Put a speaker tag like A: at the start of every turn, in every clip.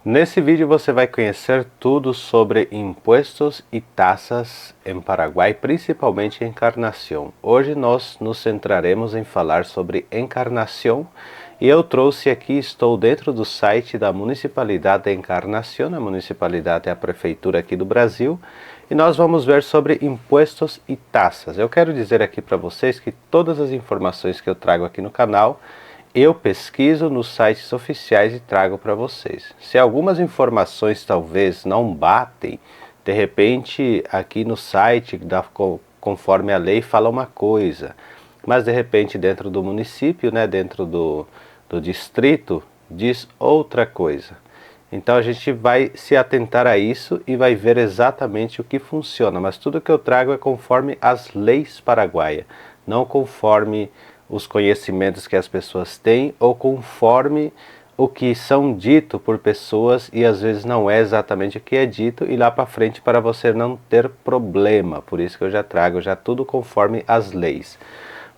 A: Nesse vídeo você vai conhecer tudo sobre impostos e taxas em Paraguai, principalmente Encarnação. Hoje nós nos centraremos em falar sobre Encarnação e eu trouxe aqui, estou dentro do site da Municipalidade de Encarnação. A municipalidade é a prefeitura aqui do Brasil e nós vamos ver sobre impostos e taxas. Eu quero dizer aqui para vocês que todas as informações que eu trago aqui no canal eu pesquiso nos sites oficiais e trago para vocês. Se algumas informações talvez não batem, de repente aqui no site, conforme a lei, fala uma coisa, mas de repente dentro do município, dentro do distrito, diz outra coisa. Então a gente vai se atentar a isso e vai ver exatamente o que funciona, mas tudo que eu trago é conforme as leis paraguaias, não conforme os conhecimentos que as pessoas têm ou conforme o que são dito por pessoas e às vezes não é exatamente o que é dito e lá para frente para você não ter problema. Por isso que eu já trago já tudo conforme as leis.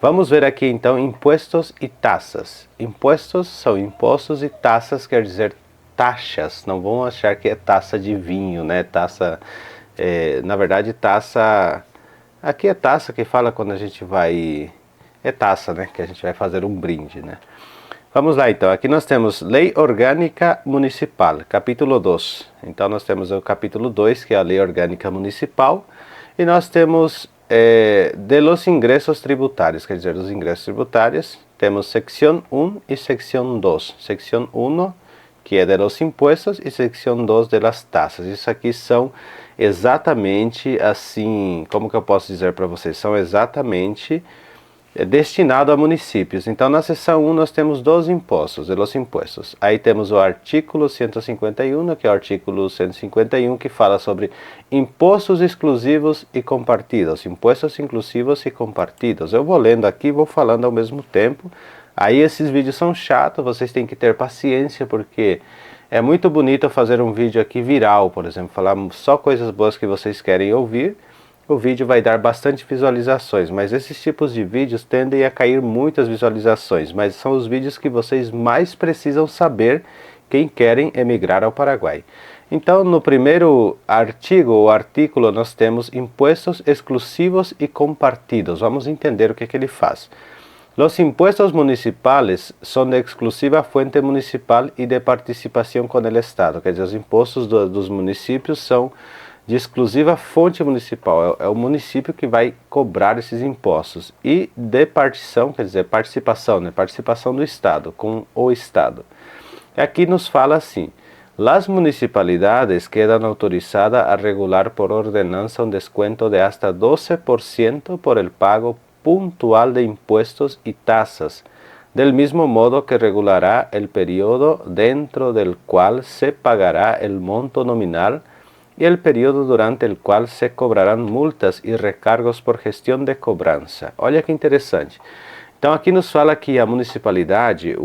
A: Vamos ver aqui então impostos e taxas. Impostos são impostos e taxas quer dizer taxas. Não vão achar que é taça de vinho, Taça, na verdade taça, aqui é taça que fala quando a gente vai... É taça, que a gente vai fazer um brinde, Vamos lá então, aqui nós temos Lei Orgânica Municipal, capítulo 2. Então nós temos o capítulo 2, que é a Lei Orgânica Municipal, e nós temos de los ingressos tributários, quer dizer, dos ingressos tributários, temos secção 1 e secção 2. Secção 1, que é de los impuestos, e secção 2 de las taxas. Isso aqui são exatamente assim, como que eu posso dizer para vocês? São exatamente... destinado a municípios. Então na seção 1 nós temos 12 impostos, de los impuestos. Aí temos o artigo 151, que é o artigo 151, que fala sobre impostos exclusivos e compartidos, impostos inclusivos e compartidos. Eu vou lendo aqui e vou falando ao mesmo tempo. Aí esses vídeos são chatos, vocês têm que ter paciência, porque é muito bonito fazer um vídeo aqui viral, por exemplo, falar só coisas boas que vocês querem ouvir. O vídeo vai dar bastante visualizações, mas esses tipos de vídeos tendem a cair muitas visualizações, mas são os vídeos que vocês mais precisam saber quem querem emigrar ao Paraguai. Então no primeiro artigo ou artículo nós temos impostos exclusivos e compartidos. Vamos entender o que ele faz. Los impuestos municipales son de exclusiva fuente municipal y de participación con el Estado. Quer dizer, os impostos dos municípios são de exclusiva fonte municipal, é o município que vai cobrar esses impostos, e de partição, quer dizer, participação, participação do Estado, com o Estado. Aqui nos fala assim: las municipalidades quedan autorizadas a regular por ordenanza un descuento de hasta 12% por el pago puntual de impuestos y tasas, del mismo modo que regulará el periodo dentro del cual se pagará el monto nominal e o período durante o qual se cobrarão multas e recargos por gestão de cobrança. Olha que interessante. Então aqui nos fala que a municipalidade,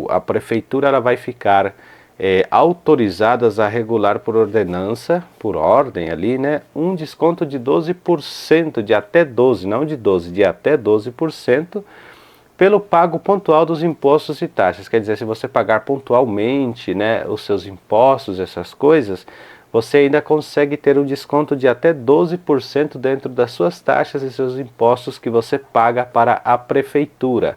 A: a prefeitura, ela vai ficar autorizadas a regular por ordenança, por ordem ali, um desconto de 12%, de até 12%, não de 12%, de até 12%, pelo pago pontual dos impostos e taxas. Quer dizer, se você pagar pontualmente, os seus impostos, essas coisas, você ainda consegue ter um desconto de até 12% dentro das suas taxas e seus impostos que você paga para a prefeitura.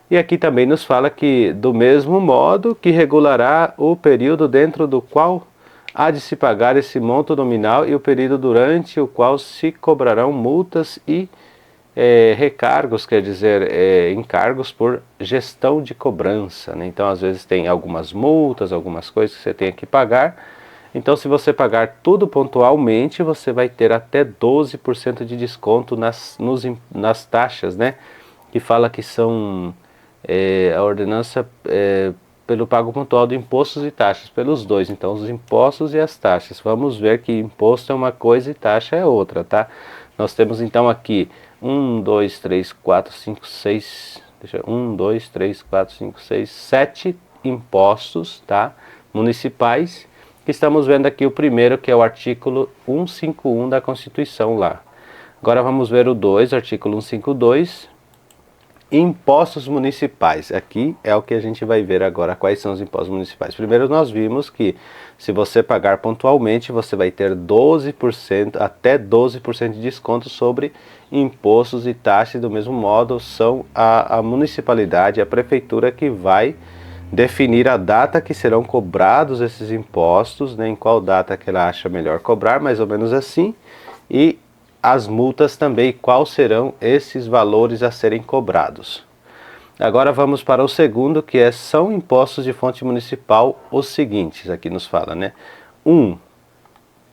A: E aqui também nos fala que, do mesmo modo, que regulará o período dentro do qual há de se pagar esse monto nominal e o período durante o qual se cobrarão multas e recargos, quer dizer, encargos por gestão de cobrança. Então, às vezes tem algumas multas, algumas coisas que você tem que pagar. Então, se você pagar tudo pontualmente, você vai ter até 12% de desconto nas taxas, que fala que são a ordenança pelo pago pontual de impostos e taxas, pelos dois. Então, os impostos e as taxas. Vamos ver que imposto é uma coisa e taxa é outra, tá? Nós temos então aqui 1, 2, 3, 4, 5, 6... 1, 2, 3, 4, 5, 6, 7 impostos, tá? Municipais. Estamos vendo aqui o primeiro, que é o artigo 151 da Constituição lá. Agora vamos ver o 2, artigo 152. Impostos municipais. Aqui é o que a gente vai ver agora, quais são os impostos municipais. Primeiro nós vimos que se você pagar pontualmente, você vai ter 12%, até 12% de desconto sobre impostos e taxas. Do mesmo modo, são a municipalidade, a prefeitura que vai definir a data que serão cobrados esses impostos, né, em qual data que ela acha melhor cobrar, mais ou menos assim, e as multas também, quais serão esses valores a serem cobrados. Agora vamos para o segundo, que são impostos de fonte municipal, os seguintes, aqui nos fala, né?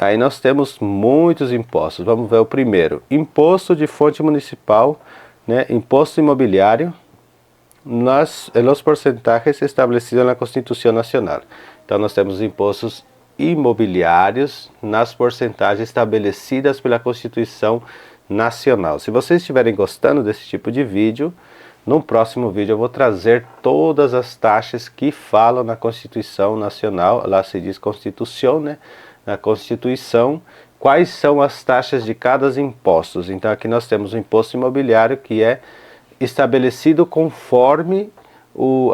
A: Aí nós temos muitos impostos, vamos ver o primeiro. Imposto de fonte municipal, né? Imposto imobiliário, nos porcentagens estabelecidos na Constituição Nacional. Então nós temos impostos imobiliários nas porcentagens estabelecidas pela Constituição Nacional. Se vocês estiverem gostando desse tipo de vídeo, no próximo vídeo eu vou trazer todas as taxas que falam na Constituição Nacional. Lá se diz Constituição, né? Na Constituição, quais são as taxas de cada imposto. Então aqui nós temos o imposto imobiliário, que é estabelecido conforme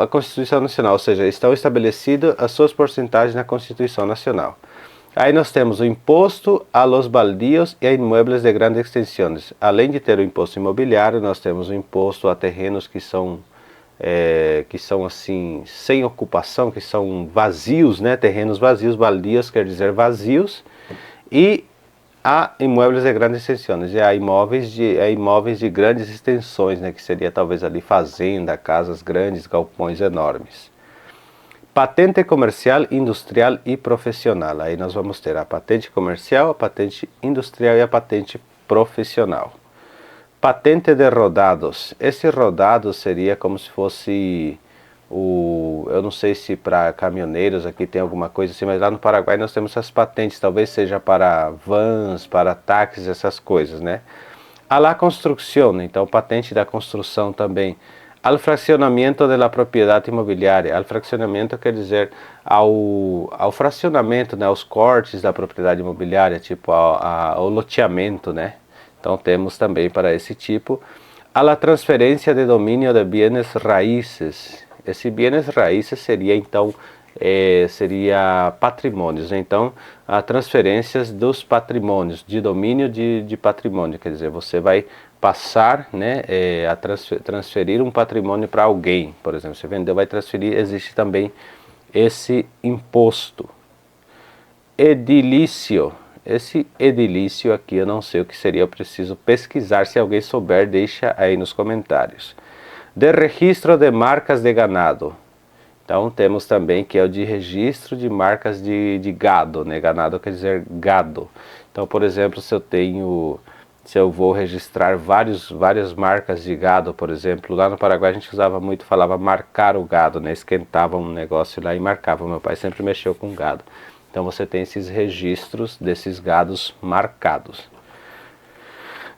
A: a Constituição Nacional, ou seja, estão estabelecidas as suas porcentagens na Constituição Nacional. Aí nós temos o imposto a los baldíos e a inmuebles de grandes extensões. Além de ter o imposto imobiliário, nós temos o imposto a terrenos que são assim, sem ocupação, que são vazios, né? Terrenos vazios, baldios quer dizer vazios, e a imóveis de grandes extensões, e a imóveis de grandes extensões, né, que seria talvez ali fazenda, casas grandes, galpões enormes. Patente comercial, industrial e profissional. Aí nós vamos ter a patente comercial, a patente industrial e a patente profissional. Patente de rodados. Esse rodado seria como se fosse eu não sei se para caminhoneiros aqui tem alguma coisa assim, mas lá no Paraguai nós temos essas patentes, talvez seja para vans, para táxis, essas coisas, né? A la construcción, então patente da construção também. Al fraccionamento de la propriedade imobiliária. Al fraccionamento quer dizer ao fracionamento, né, aos cortes da propriedade imobiliária, tipo ao loteamento, né? Então temos também para esse tipo. A la transferência de domínio de bienes raíces. Esse bienes raíces seria então patrimônios, né? Então a transferências dos patrimônios, de domínio de patrimônio, quer dizer, você vai passar, né, a transferir um patrimônio para alguém, por exemplo, você vendeu, vai transferir, existe também esse imposto. Edilício. Esse edilício aqui eu não sei o que seria, eu preciso pesquisar, se alguém souber deixa aí nos comentários. De registro de marcas de ganado. Então temos também que é o de registro de marcas de gado, né? Ganado quer dizer gado. Então, por exemplo, se eu vou registrar várias marcas de gado, por exemplo, lá no Paraguai a gente falava marcar o gado, né? Esquentava um negócio lá e marcava. Meu pai sempre mexeu com gado. Então você tem esses registros desses gados marcados.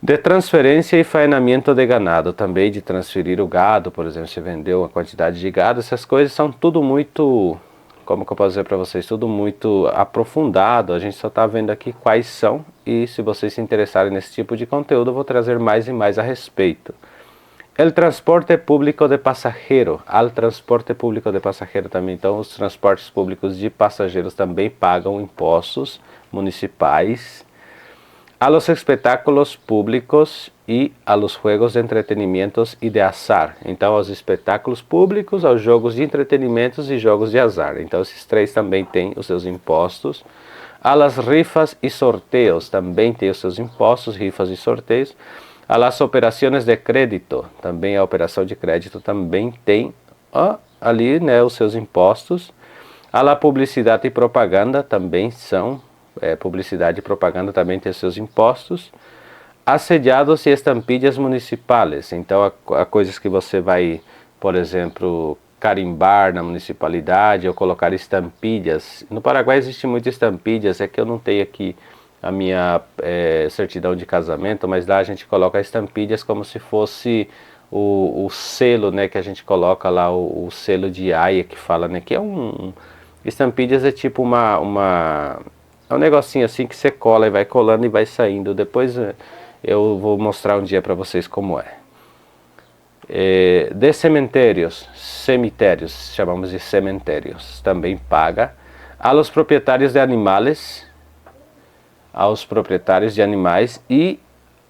A: De transferência e faenamento de ganado, também de transferir o gado, por exemplo, você vendeu uma quantidade de gado, essas coisas são tudo muito, como que eu posso dizer para vocês, tudo muito aprofundado, a gente só está vendo aqui quais são, e se vocês se interessarem nesse tipo de conteúdo, eu vou trazer mais e mais a respeito. El transporte público de passageiro, al transporte público de passageiro também, então os transportes públicos de passageiros também pagam impostos municipais. A los espectáculos públicos e a los juegos de entretenimentos e de azar. Então, aos espetáculos públicos, aos jogos de entretenimentos e jogos de azar. Então, esses três também têm os seus impostos. A las rifas e sorteios também têm os seus impostos, rifas e sorteios. A las operações de crédito, também a operação de crédito também tem ali, né, os seus impostos. A la publicidade e propaganda também são publicidade e propaganda também tem seus impostos. Assediados e estampilhas municipais. Então, há coisas que você vai, por exemplo, carimbar na municipalidade ou colocar estampilhas. No Paraguai existe muitas estampilhas, é que eu não tenho aqui a minha certidão de casamento, mas lá a gente coloca estampilhas como se fosse o selo, né, que a gente coloca lá, o selo de AIA que fala, né, que é estampilhas é tipo é um negocinho assim que você cola e vai colando e vai saindo. Depois eu vou mostrar um dia para vocês como é. De cemitérios, chamamos de cemitérios, também paga. A los proprietários de animais, aos proprietários de animais e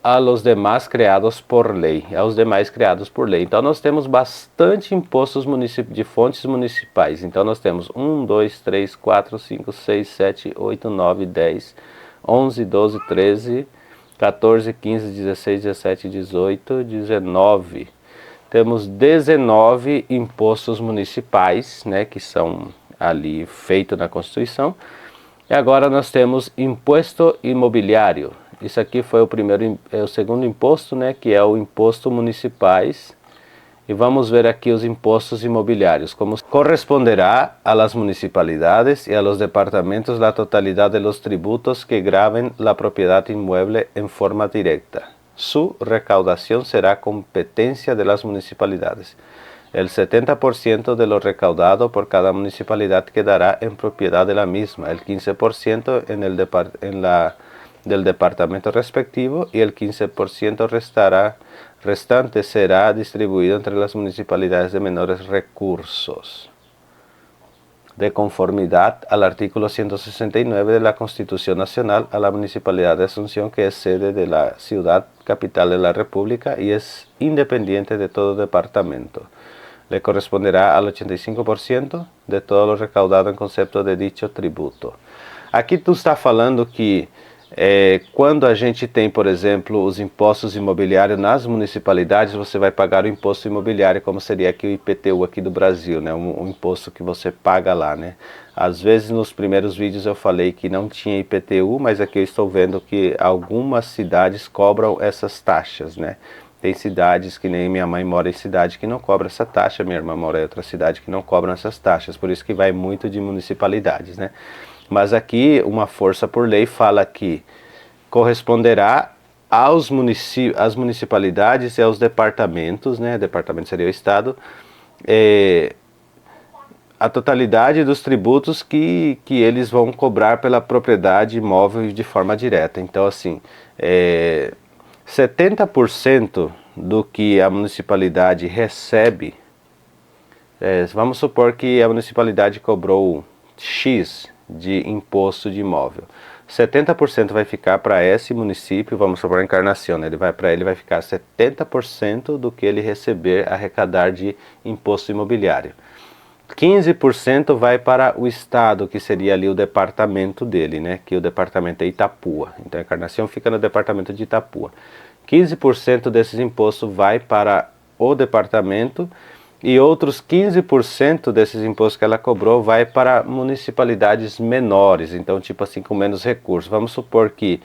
A: a los demás criados por lei, aos demais criados por lei. Então nós temos bastante impostos de fontes municipais. Então nós temos 1, 2, 3, 4, 5, 6, 7, 8, 9, 10, 11, 12, 13, 14, 15, 16, 17, 18, 19. Temos 19 impostos municipais, né, que são ali feitos na Constituição. E agora nós temos imposto imobiliário. Isso aqui foi o segundo imposto, né, que é o imposto municipais. E vamos ver aqui os impostos imobiliários, como corresponderá a las municipalidades y a los departamentos la totalidad de los tributos que graven la propiedad inmueble en forma directa. Su recaudación será competencia de las municipalidades. El 70% de lo recaudado por cada municipalidad quedará en propiedad de la misma, el 15% del departamento respectivo y el 15% restante será distribuido entre las municipalidades de menores recursos, de conformidad al artículo 169 de la Constitución Nacional, a la Municipalidad de Asunción, que es sede de la ciudad capital de la República y es independiente de todo departamento. Le corresponderá al 85% de todo lo recaudado en concepto de dicho tributo. Aqui tu está falando que quando a gente tem, por exemplo, os impostos imobiliários nas municipalidades, você vai pagar o imposto imobiliário, como seria aqui o IPTU aqui do Brasil, né? Um imposto que você paga lá, né? Às vezes nos primeiros vídeos eu falei que não tinha IPTU, mas aqui eu estou vendo que algumas cidades cobram essas taxas, né? Tem cidades que nem minha mãe mora em cidade que não cobra essa taxa, minha irmã mora em outra cidade que não cobram essas taxas, por isso que vai muito de municipalidades, né? Mas aqui uma força por lei fala que corresponderá às municipalidades e aos departamentos, né? Departamento seria o estado, a totalidade dos tributos que eles vão cobrar pela propriedade imóvel de forma direta. Então assim, 70% do que a municipalidade recebe, vamos supor que a municipalidade cobrou X de imposto de imóvel. 70% vai ficar para esse município, vamos supor a Encarnação, né? Ele vai ficar 70% do que ele arrecadar de imposto imobiliário. 15% vai para o estado, que seria ali o departamento dele, né? Que o departamento é Itapúa. Então a Encarnação fica no departamento de Itapúa. 15% desses impostos vai para o departamento e outros 15% desses impostos que ela cobrou vai para municipalidades menores, então tipo assim com menos recursos. Vamos supor que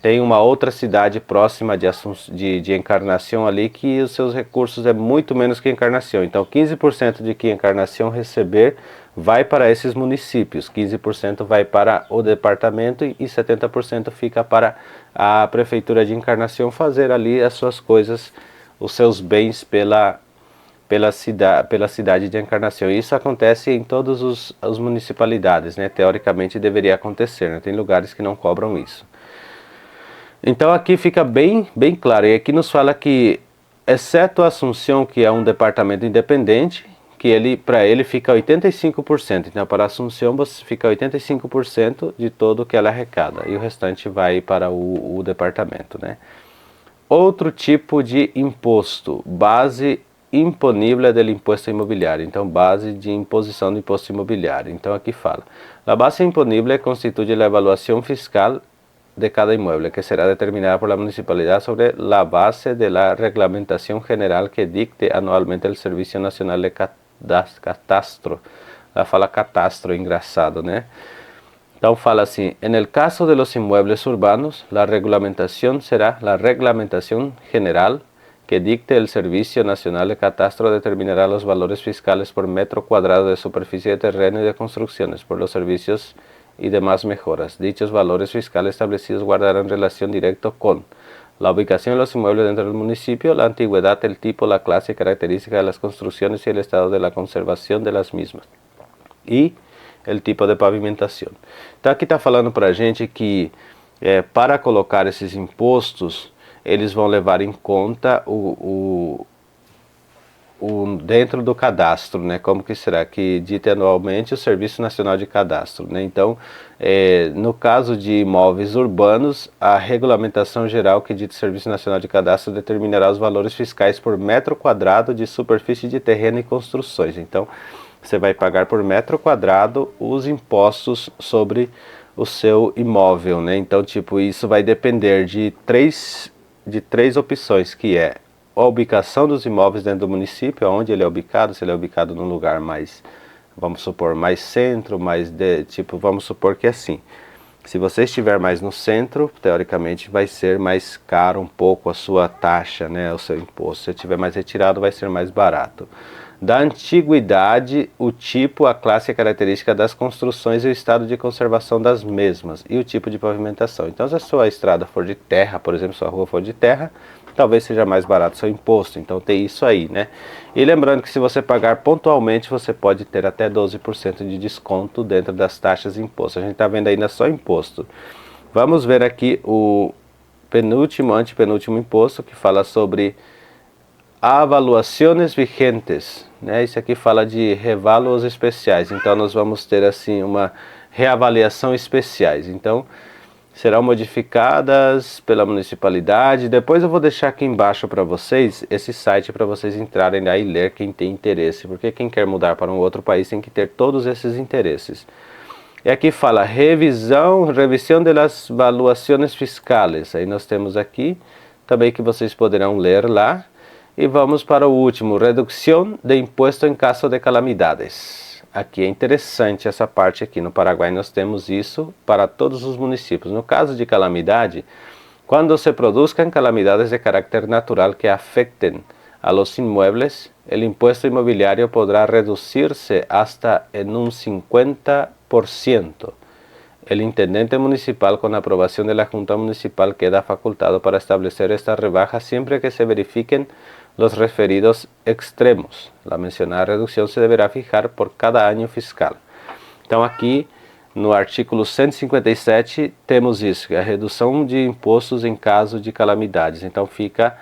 A: tem uma outra cidade próxima de Encarnação ali que os seus recursos é muito menos que Encarnação. Então 15% de que Encarnação receber vai para esses municípios, 15% vai para o departamento e 70% fica para a prefeitura de Encarnação fazer ali as suas coisas, os seus bens pela cidade de Encarnação. Isso acontece em todas as municipalidades, né? Teoricamente deveria acontecer, né? Tem lugares que não cobram isso. Então aqui fica bem claro, e aqui nos fala que, exceto a Assunção, que é um departamento independente, que para ele fica 85%. Então para a Assunção você fica 85% de todo o que ela arrecada, e o restante vai para o departamento, né? Outro tipo de imposto, base imponível del impuesto imobiliário. Então, base de imposição do imposto imobiliário. Então, aqui fala: a base imponível constitui a avaliação fiscal de cada inmueble, que será determinada por la municipalidad sobre la base de la reglamentación general que dicte anualmente el Servicio Nacional de Catastro. Ela fala catastro, engraçado, né? Então fala assim: en el caso de los inmuebles urbanos, la reglamentación será la reglamentación general que dicte el Servicio Nacional de Catastro. Determinará los valores fiscales por metro cuadrado de superficie de terreno y de construcciones por los servicios y demás mejoras. Dichos valores fiscales establecidos guardarán relación directa con la ubicación de los inmuebles dentro del municipio, la antigüedad, el tipo, la clase y característica de las construcciones y el estado de la conservación de las mismas, y el tipo de pavimentación. Então aqui está falando para a gente que para colocar esses impostos, eles vão levar em conta dentro do cadastro, né? Como que será? Que dita anualmente o Serviço Nacional de Cadastro, né? Então, no caso de imóveis urbanos, a regulamentação geral que dita o Serviço Nacional de Cadastro determinará os valores fiscais por metro quadrado de superfície de terreno e construções. Então, você vai pagar por metro quadrado os impostos sobre o seu imóvel, né? Então, tipo, isso vai depender de três opções, que é a ubicação dos imóveis dentro do município, onde ele é ubicado, se ele é ubicado num lugar mais, vamos supor, mais centro, vamos supor que assim, se você estiver mais no centro, teoricamente vai ser mais caro um pouco a sua taxa, né, o seu imposto. Se estiver mais retirado, vai ser mais barato. Da antiguidade, o tipo, a classe e a característica das construções e o estado de conservação das mesmas e o tipo de pavimentação. Então, se a sua estrada for de terra, por exemplo, sua rua for de terra, talvez seja mais barato o seu imposto. Então, tem isso aí, né? E lembrando que se você pagar pontualmente, você pode ter até 12% de desconto dentro das taxas de imposto. A gente está vendo ainda só imposto. Vamos ver aqui o antepenúltimo imposto, que fala sobre avaliações vigentes, né? Isso aqui fala de revalos especiais. Então nós vamos ter assim uma reavaliação especiais. Então serão modificadas pela municipalidade. Depois eu vou deixar aqui embaixo para vocês esse site para vocês entrarem lá e ler, quem tem interesse, porque quem quer mudar para um outro país tem que ter todos esses interesses. E aqui fala revisão das valuações fiscais. Aí nós temos aqui também que vocês poderão ler lá. E vamos para o último, redução de imposto em caso de calamidades. Aqui é interessante essa parte aqui. No Paraguai nós temos isso para todos os municípios. No caso de calamidade, quando se produzcan calamidades de carácter natural que afecten a los inmuebles, el impuesto inmobiliario podrá reducirse hasta en un 50%. El intendente municipal, con aprobación de la Junta Municipal, queda facultado para establecer esta rebaja siempre que se verifiquen los referidos extremos. La mencionada reducción se deberá fijar por cada año fiscal. Então aqui no artigo 157 temos isso, a redução de impostos em caso de calamidades. Então fica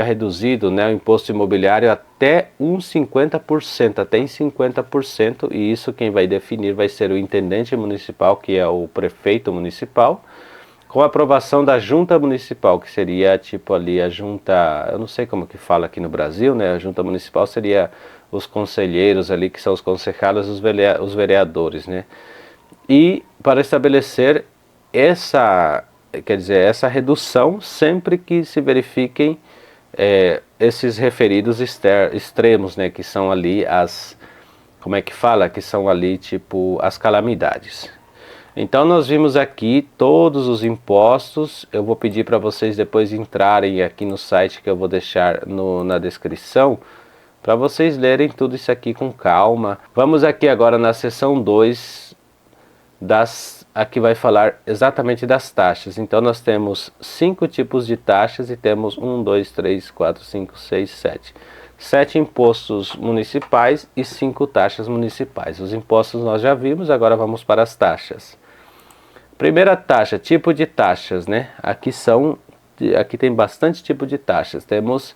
A: reduzido, né, o imposto imobiliário até 50%, até em 50%, e isso quem vai definir vai ser o intendente municipal, que é o prefeito municipal, com a aprovação da junta municipal, que seria tipo ali a junta, eu não sei como que fala aqui no Brasil, né, a junta municipal seria os conselheiros ali, que são os concejales, os vereadores, né, e para estabelecer essa redução sempre que se verifiquem esses referidos extremos, né, que são ali que são ali tipo as calamidades. Então nós vimos aqui todos os impostos. Eu vou pedir para vocês depois entrarem aqui no site que eu vou deixar na descrição, para vocês lerem tudo isso aqui com calma. Vamos aqui agora na seção 2 aqui vai falar exatamente das taxas. Então nós temos 5 tipos de taxas e temos 1, 2, 3, 4, 5, 6, 7. 7 impostos municipais e 5 taxas municipais. Os impostos nós já vimos, agora vamos para as taxas. Primeira taxa, tipo de taxas, né? Aqui tem bastante tipo de taxas. Temos,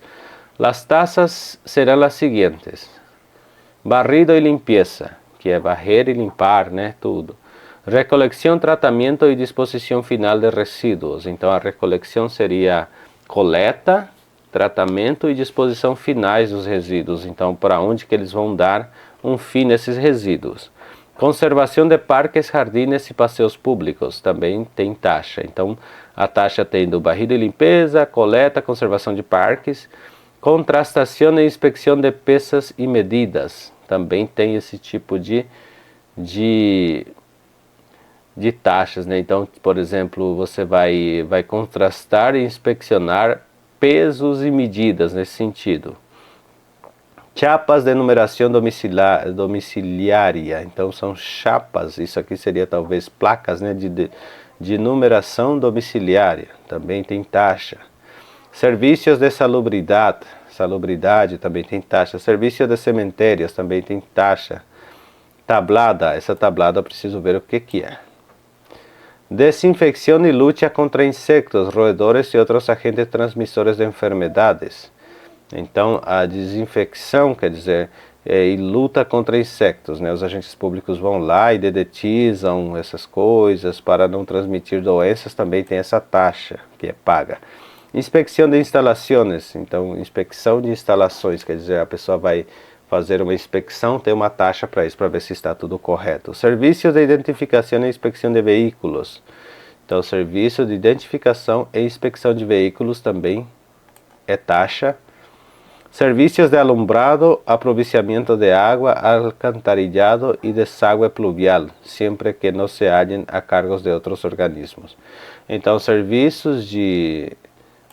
A: as taxas serão as seguintes: barrido e limpeza, que é varrer e limpar, né? Tudo. Recolecção, tratamento e disposição final de resíduos. Então a recolecção seria coleta, tratamento e disposição finais dos resíduos. Então para onde que eles vão dar um fim nesses resíduos. Conservação de parques, jardines e passeios públicos, também tem taxa. Então a taxa tem do barrido e limpeza, coleta, conservação de parques, contrastação e inspeção de peças e medidas. Também tem esse tipo de taxas, né? Então, por exemplo, você vai contrastar e inspecionar pesos e medidas nesse sentido. Chapas de numeração domiciliária. Então são chapas, isso aqui seria talvez placas, né, de numeração domiciliária. Também tem taxa. Serviços de salubridade também tem taxa. Serviço de cemitérios também tem taxa. Tablada, essa tablada eu preciso ver o que é. Desinfecção e luta contra insectos, roedores e outros agentes transmissores de enfermedades. Então, a desinfecção, quer dizer, e luta contra insectos, né? Os agentes públicos vão lá e dedetizam essas coisas para não transmitir doenças, também tem essa taxa que é paga. Inspeção de instalações, então inspeção de instalações, quer dizer, a pessoa vai fazer uma inspeção, tem uma taxa para isso, para ver se está tudo correto. Serviços de identificação e inspeção de veículos. Então, serviço de identificação e inspeção de veículos também é taxa. Serviços de alumbrado, aprovisionamento de água, alcantarillado e desagüe pluvial, sempre que não se hallen a cargos de outros organismos. Então, serviços de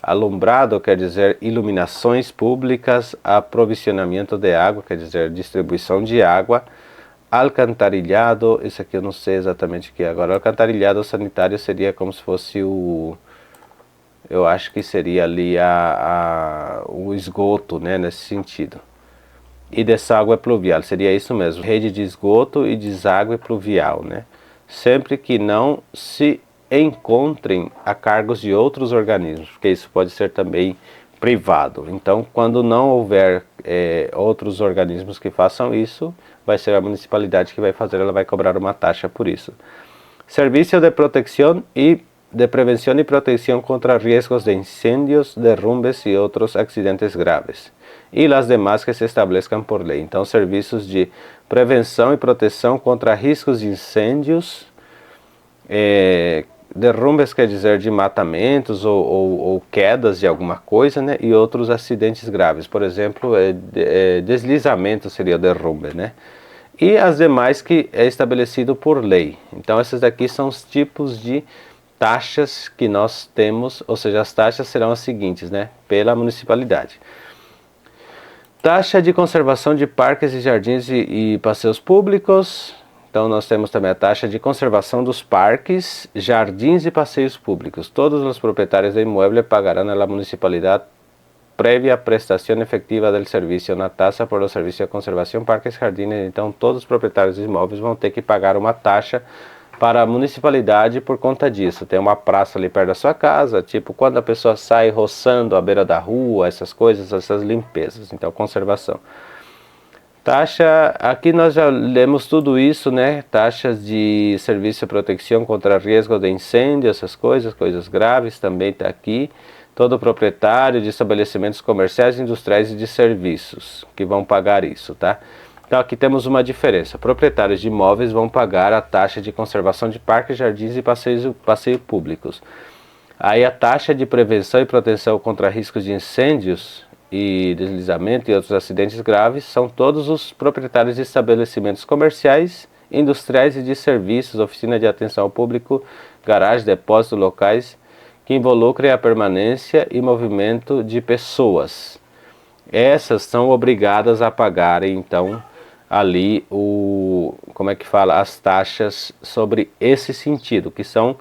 A: alumbrado quer dizer iluminações públicas, aprovisionamento de água, quer dizer distribuição de água, alcantarillado, isso aqui eu não sei exatamente o que é agora. Alcantarillado sanitário seria como se fosse eu acho que seria ali o esgoto, né, nesse sentido. E desagüe pluvial, seria isso mesmo, rede de esgoto e deságüe pluvial, né? Sempre que não se encontrem a cargos de outros organismos, porque isso pode ser também privado. Então, quando não houver outros organismos que façam isso, vai ser a municipalidade que vai fazer, ela vai cobrar uma taxa por isso. Serviço de proteção e de prevenção e proteção contra riscos de incêndios, derrumbes e outros acidentes graves. E as demais que se estabeleçam por lei. Então, serviços de prevenção e proteção contra riscos de incêndios, derrumbes quer dizer de matamentos ou quedas de alguma coisa, né? E outros acidentes graves. Por exemplo, deslizamento seria derrumbe, né? E as demais que é estabelecido por lei. Então, esses daqui são os tipos de taxas que nós temos, ou seja, as taxas serão as seguintes, né, pela municipalidade. Taxa de conservação de parques e jardins e passeios públicos. Então nós temos também a taxa de conservação dos parques, jardins e passeios públicos. Todos os proprietários de imóvel pagarão à municipalidade prévia prestação efetiva do serviço na taxa por o serviço de conservação, parques e jardins. Então todos os proprietários de imóveis vão ter que pagar uma taxa para a municipalidade por conta disso. Tem uma praça ali perto da sua casa, tipo quando a pessoa sai roçando à beira da rua, essas coisas, essas limpezas. Então, conservação. Taxa, aqui nós já lemos tudo isso, né? Taxas de serviço de proteção contra risco de incêndio, essas coisas graves também está aqui. Todo proprietário de estabelecimentos comerciais, industriais e de serviços que vão pagar isso, tá? Então aqui temos uma diferença. Proprietários de imóveis vão pagar a taxa de conservação de parques, jardins e passeios públicos. Aí a taxa de prevenção e proteção contra riscos de incêndios e deslizamento e outros acidentes graves são todos os proprietários de estabelecimentos comerciais, industriais e de serviços, oficina de atenção ao público, garagem, depósito, locais que involucrem a permanência e movimento de pessoas. Essas são obrigadas a pagarem, então, ali como é que fala, as taxas sobre esse sentido, que são,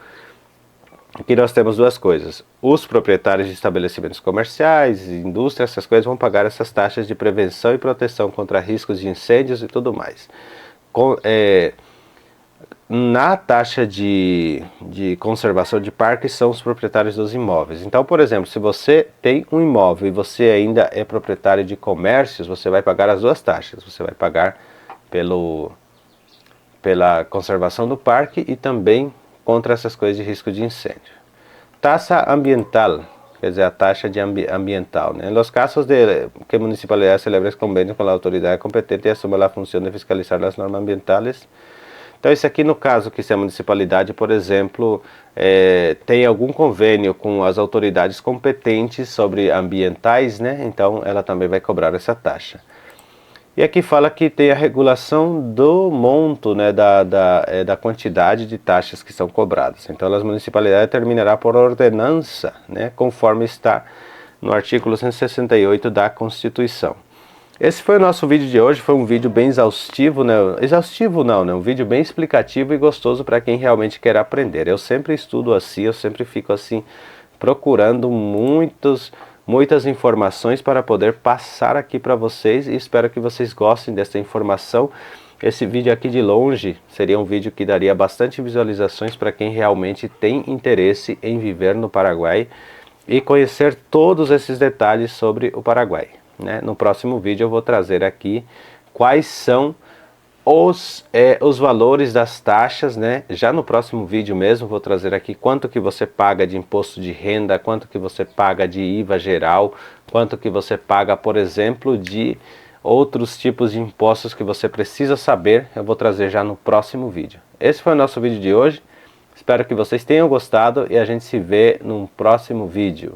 A: aqui nós temos duas coisas. Os proprietários de estabelecimentos comerciais, indústrias, essas coisas vão pagar essas taxas de prevenção e proteção contra riscos de incêndios e tudo mais. Na taxa de conservação de parques são os proprietários dos imóveis. Então, por exemplo, se você tem um imóvel e você ainda é proprietário de comércios, você vai pagar as duas taxas. Você vai pagar pela conservação do parque e também contra essas coisas de risco de incêndio. Taxa ambiental, quer dizer, a taxa de ambiental. Né? Nos casos de que a municipalidade celebra convênios com a autoridade competente e assuma a função de fiscalizar as normas ambientales. Então, isso aqui no caso que se a municipalidade, por exemplo, tem algum convênio com as autoridades competentes sobre ambientais, né? Então ela também vai cobrar essa taxa. E aqui fala que tem a regulação do monto, né, da quantidade de taxas que são cobradas. Então as municipalidades determinará por ordenança, né, conforme está no artigo 168 da Constituição. Esse foi o nosso vídeo de hoje, foi um vídeo bem exaustivo, né? Exaustivo não, né? Um vídeo bem explicativo e gostoso para quem realmente quer aprender. Eu sempre estudo assim, eu sempre fico assim, procurando muitas informações para poder passar aqui para vocês e espero que vocês gostem dessa informação. Esse vídeo aqui de longe seria um vídeo que daria bastante visualizações para quem realmente tem interesse em viver no Paraguai e conhecer todos esses detalhes sobre o Paraguai. né? No próximo vídeo eu vou trazer aqui quais são os valores das taxas, né? Já no próximo vídeo mesmo vou trazer aqui quanto que você paga de imposto de renda, quanto que você paga de IVA geral, quanto que você paga, por exemplo, de outros tipos de impostos que você precisa saber. Eu vou trazer já no próximo vídeo. Esse foi o nosso vídeo de hoje. Espero que vocês tenham gostado e a gente se vê num próximo vídeo.